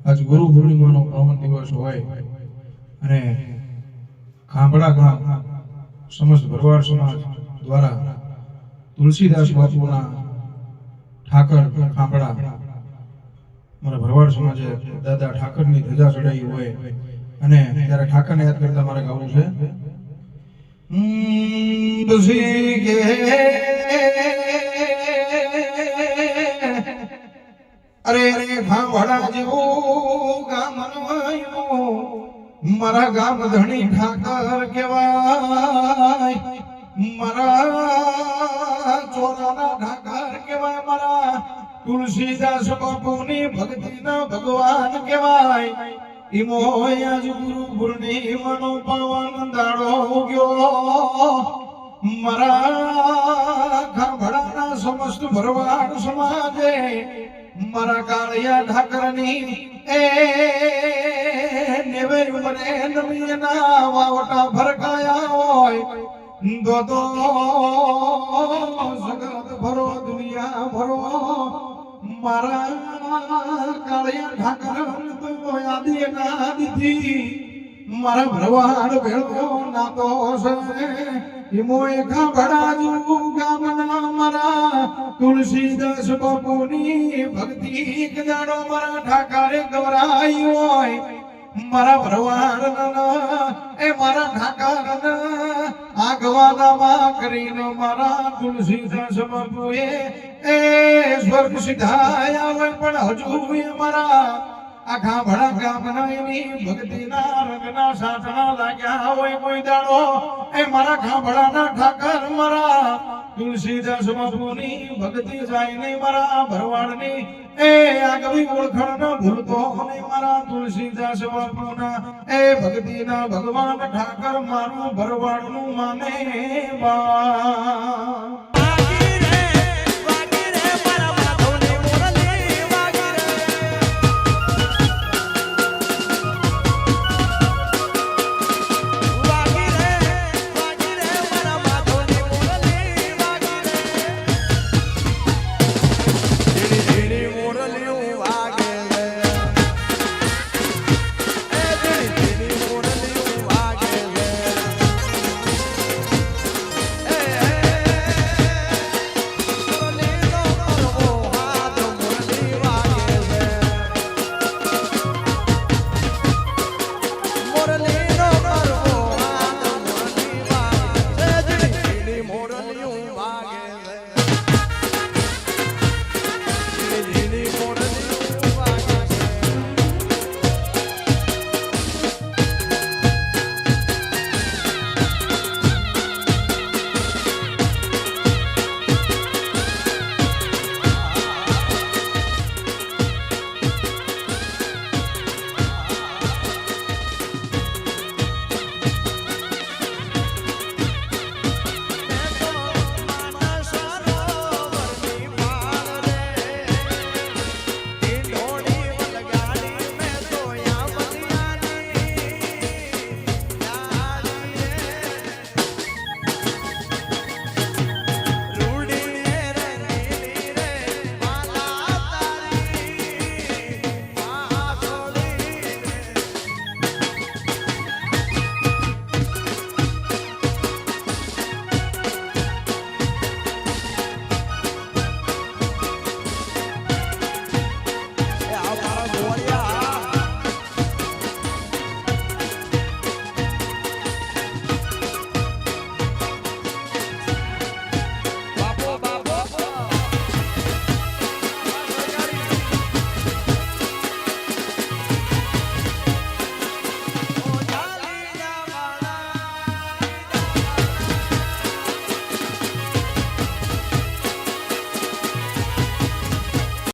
આજ ગુરુ પૂર્ણિમાનો પાવન દિવસ હોય અને ખાંભડા ગામ સમસ્ત ભરવાડ સમાજ દ્વારા તુલસીદાસ બાપુના ઠાકર ખાંભડા મારા ભરવાડ સમાજે દાદા ઠાકરની ધજા ચડાવી હોય અને ત્યારે ઠાકરને યાદ કરતા મારે ગાવું છે અરે રે ખાંભડા જેવું ગામ મારા ગામ ધણી ઠાકર કહેવાય, મારા ચોરાના ઠાકર કહેવાય, મારા તુલસીદાસ બાપુની ભક્તિના ભગવાન કહેવાય. ઈમો આજ ગુરુ પૂર્ણિમાનો પાવન દાડો ઉગ્યો મારા ખાંભડાના સમસ્ત ભરવાડ સમાજે મારા કાળિયા ઠાકરની એ નેવે ઉમરે નમીના વાવટા ફરકાયા હોય દોદો જગત ભરો દુનિયા ભરો મારા કાળિયા ઠાકર તો આદિ અનાદિથી મારા ભરવાડ ભેળો નાતો છે. ઈમોય ખાંભડા જેવું ગામના મારા તુલસીદાસ બાપુની ભક્તિ કદાડો મારા ઠાકરે ગવરાઈ હોય મારા ભરવાડના એ મારા ઠાકરના આગવાનામાં કરીને મારા તુલસીદાસ બાપુએ એ સ્વર્ગ સિધાયા હોય પણ હજુ મારા આ ખાંભડા ગામના એની ભક્તિના રંગના સાસણા લાગ્યા હોય કોઈ દાડો એ મારા ખાંભડાના ઠાકર મારા તુલસીદાસ બાપુની ભક્તિ જાય નહીં મારા ભરવાડની એ આગવી ઓળખાણ ન ભૂલતો નહીં મારા તુલસીદાસ બાપુના એ ભક્તિના ભગવાન ઠાકર મારું ભરવાડનું માને બા.